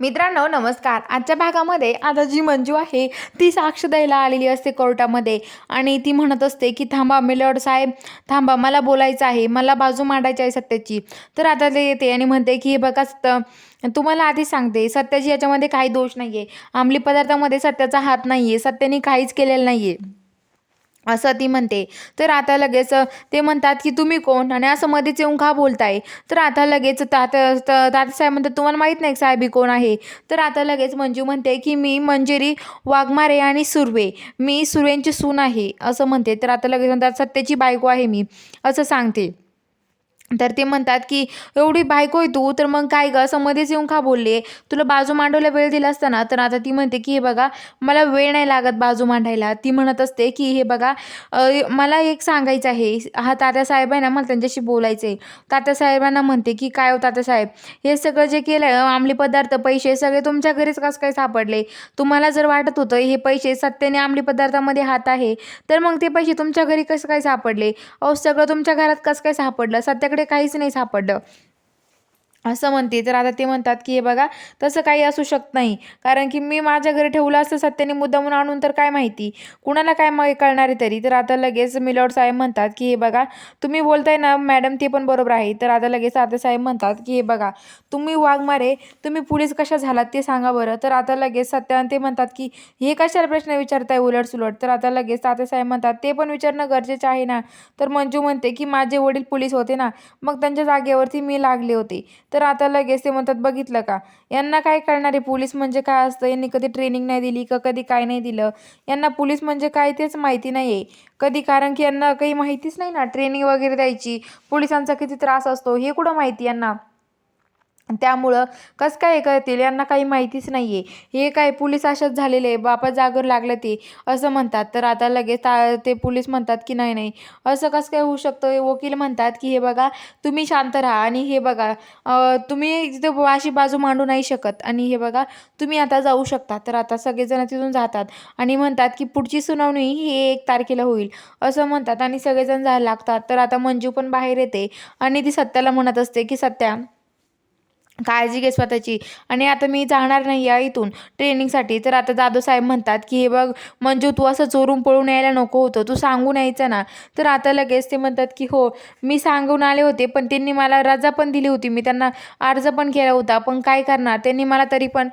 मित्रांनो नमस्कार. आजच्या भागामध्ये आता जी मंजू आहे ती साक्ष द्यायला आलेली असते कोर्टामध्ये आणि ती म्हणत असते की थांबा मिलॉर्ड साहेब, थांबा, मला बोलायचं आहे, मला बाजू मांडायची आहे सत्याची. तर आता ते येते आणि म्हणते की हे बघा तुम्हाला आधी सांगते, सत्याची याच्यामध्ये काही दोष नाही आहे, अंमली पदार्थामध्ये सत्याचा हात नाही आहे, सत्याने काहीच केलेलं नाही आहे असं ती म्हणते. तर आता लगेच ते म्हणतात की तुम्ही कोण आणि असं मध्येच येऊन का बोलताय. तर आता लगेच तात्यासाहेब म्हणतात तुम्हाला माहीत नाही साहेब ही कोण आहे. तर आता लगेच मंजू म्हणते की मी मंजिरी वाघमारे आणि सुर्वे, मी सुर्वेंची सून आहे असं म्हणते. तर आता लगेच म्हणतात सत्याची बायको आहे मी असं सांगते. तर ते म्हणतात की एवढी बायको आहे तू, तर मग काय ग असं मध्येच येऊन का बोलले, तुला बाजू मांडायला वेळ दिला असता ना. तर आता ती म्हणते की हे बघा मला वेळ नाही लागत बाजू मांडायला. ती म्हणत असते की हे बघा मला एक सांगायचं आहे, हा तात्यासाहेब आहे ना, मला त्यांच्याशी बोलायचं आहे. तात्यासाहेबांना म्हणते की काय हो तात्यासाहेब, हे सगळं जे केलं अंमली पदार्थ पैसे सगळे तुमच्या घरीच कसं काय सापडले. तुम्हाला जर वाटत होतं हे पैसे सत्याने अंमली पदार्थामध्ये हात आहे, तर मग ते पैसे तुमच्या घरी कसं काय सापडले. अहो सगळं तुमच्या घरात कसं काय सापडलं, सत्याकडे काहीच नाही सापडलं असं म्हणते. तर आता ते म्हणतात की हे बघा तसं काही असू शकत नाही, कारण की मी माझ्या घरी ठेवलं असतं सत्याने मुद्दामून आणून, तर काय माहिती कुणाला काय कळणार आहे तरी. तर आता लगेच मिलॉर्ड साहेब म्हणतात की हे बघा तुम्ही बोलताय ना मॅडम, ते पण बरोबर आहे. तर आता लगेच तात्यासाहेब म्हणतात की हे बघा तुम्ही वाघमारे, तुम्ही पोलीस कशा झालात ते सांगा बरं. तर आता लगेच सत्या ते म्हणतात की हे कशाला प्रश्न विचारताय उलट सुलट. तर आता लगेच तात्यासाहेब म्हणतात ते पण विचारणं गरजेचं आहे ना. तर मंजू म्हणते की माझे वडील पोलीस होते ना, मग त्यांच्या जागेवरती मी लागले होते. तर आता लगेच ते म्हणतात बघितलं का, यांना काय कळणार आहे पोलीस म्हणजे काय असतं, यांनी कधी ट्रेनिंग नाही दिली का कधी काय नाही दिलं, यांना पोलीस म्हणजे काय तेच माहिती नाही आहे कधी, कारण की यांना काही माहितीच नाही ना ट्रेनिंग वगैरे द्यायची, पोलिसांचा किती त्रास असतो हे कुठं माहिती यांना. त्यामुळं कसं काय करतील, यांना काही माहितीच नाही आहे, हे काय पोलीस अशाच झालेले आहे, बापा जागर लागलं ते असं म्हणतात. तर आता लगेच ते पोलीस म्हणतात की नाही नाही असं कसं काय होऊ शकतं. हे वकील म्हणतात की हे बघा तुम्ही शांत राहा आणि हे बघा तुम्ही तिथे अशी बाजू मांडू नाही शकत आणि हे बघा तुम्ही आता जाऊ शकता. तर आता सगळेजण तिथून जातात आणि म्हणतात की पुढची सुनावणी ही 1 तारखेला होईल असं म्हणतात आणि सगळेजण जायला लागतात. तर आता मंजू पण बाहेर येते आणि ती सत्याला म्हणत असते की सत्या काळजी घे स्वतःची आणि आता मी जाणार नाही आहे इथून ट्रेनिंगसाठी. तर आता जाधव साहेब म्हणतात की हे बघ मंजू, तू असं चोरून पळून यायला नको होतं, तू सांगून यायचं ना. तर आता लगेच ते म्हणतात की हो मी सांगून आले होते, पण त्यांनी मला रजा पण दिली होती, मी त्यांना अर्ज पण केला होता, पण काय करणार त्यांनी मला तरी पण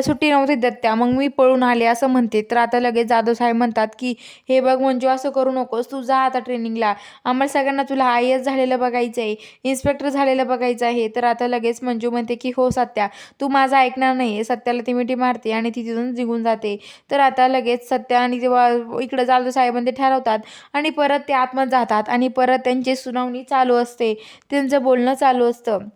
सुट्टी नव्हती देत त्या, मग मी पळून आले असं म्हणते. तर आता लगेच जाधव साहेब म्हणतात की हे बघ मंजू असं करू नकोस, तू जा आता ट्रेनिंगला, आम्हाला सगळ्यांना तुला IAS झालेलं बघायचं आहे, इन्स्पेक्टर झालेलं बघायचं आहे. तर आता लगेच मंजू म्हणते की हो सत्या, तू माझं ऐकणार नाही आहे. सत्याला ती मिठी मारते आणि ती तिथून निघून जाते. तर आता लगेच सत्या आणि तेव्हा इकडं जाधव साहेबांनी ठरवतात आणि परत ते आतमध्ये जातात आणि परत त्यांची सुनावणी चालू असते, त्यांचं बोलणं चालू असतं.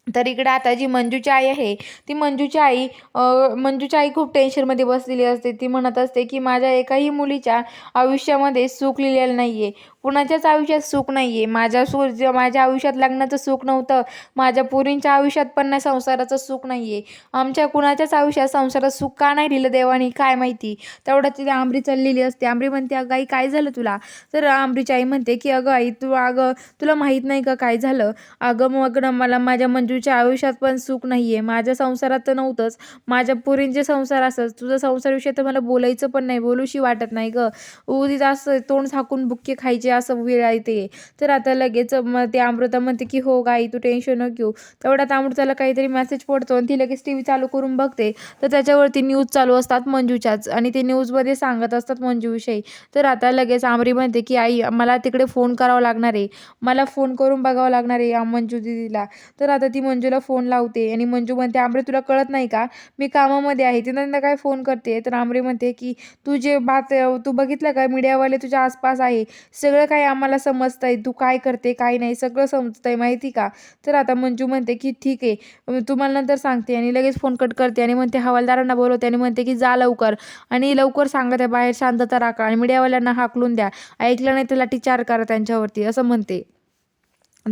तर इकडे आता जी मंजूची आई आहे, ती मंजूची आई खूप टेन्शनमध्ये बसलेली असते. ती म्हणत असते की माझ्या एकाही मुलीच्या आयुष्यामध्ये सुख लिहिलेलं नाही आहे, कुणाच्याच आयुष्यात सुख नाही आहे. माझ्या आयुष्यात लग्नाचं सुख नव्हतं, माझ्या पोरींच्या आयुष्यात पण नाही संसाराचं सुख नाही आहे, आमच्या कुणाच्याच आयुष्यात संसारात सुख का नाही दिलं देवानी काय माहिती. तेवढ्यात तिथे आंबरी चाललेली असते. आंबरी म्हणते अगं आई काय झालं तुला. तर आंबरीची आई म्हणते की अगं आई अगं तुला माहीत नाही का काय झालं. अगं मग ना मला माझ्या मंजूच्या आयुष्यात पण सुख नाही आहे, माझ्या संसारात तर नव्हतंच, माझ्या पोरींचे संसार असंच, तुझं संसाराविषयी तर मला बोलायचं पण नाही, बोलूशी वाटत नाही गं, उगीच असं तोंड झाकून बुक्के खायचे असं वेळ येते. तर आता लगेच मग ते अमृता म्हणते की हो गाई तू टेन्शन नको घेऊ. तेवढ्यात अमृताला काहीतरी मेसेज पडतो आणि ती लगेच TV चालू करून बघते. तर त्याच्यावरती न्यूज चालू असतात मंजूच्याच आणि ते न्यूजमध्ये सांगत असतात मंजूविषयी. तर आता लगेच आमरी म्हणते की आई मला तिकडे फोन करावा लागणार आहे, मला फोन करून बघावं लागणार आहे मंजू दीदीला. तर आता ती मंजूला फोन लावते आणि मंजू म्हणते आमरे तुला कळत नाही का, मी कामामध्ये आहे, ती नंतर काय फोन करते. तर आमरी म्हणते की तू बघितलं का मीडियावाले तुझ्या आसपास आहे, सगळं काही आम्हाला समजतंय, तू काय करते काय नाही सगळं समजतंय माहिती का. तर आता मंजू म्हणते की ठीक आहे तुम्हाला नंतर सांगते आणि लगेच फोन कट करते आणि म्हणते हवालदारांना बोलवते आणि म्हणते की जा लवकर आणि लवकर सांगत आहे बाहेर शांतता राखा आणि मीडियावाल्यांना हाकलून द्या, ऐकलं नाही तर लाठीचार्ज करा त्यांच्यावरती असं म्हणते.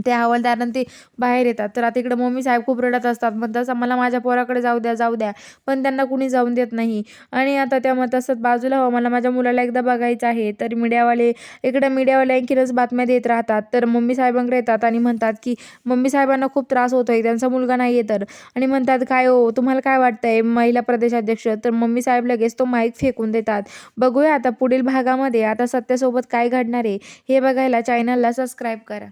ते हवालदार ते बाहेर येतात. तर आता इकडे मम्मी साहेब खूप रडत असतात. म्हणतात मला माझ्या पोराकडे जाऊ द्या, जाऊ द्या. पण त्यांना कुणी जाऊन देत नाही. आणि आता त्या म्हणत असतात बाजूला हो, मला माझ्या मुलाला एकदा बघायचं आहे. तर मीडियावाले आणखीनच बातम्या देत राहतात. तर मम्मी साहेबांकडे येतात आणि म्हणतात की मम्मी साहेबांना खूप त्रास होतोय, त्यांचा मुलगा नाही आहे तर. आणि म्हणतात काय हो तुम्हाला काय वाटतंय महिला प्रदेशाध्यक्ष? तर मम्मी साहेब लगेच तो माईक फेकून देतात. बघूया आता पुढील भागामध्ये आता सत्यासोबत काय घडणार आहे हे बघायला चॅनलला सबस्क्राईब करा.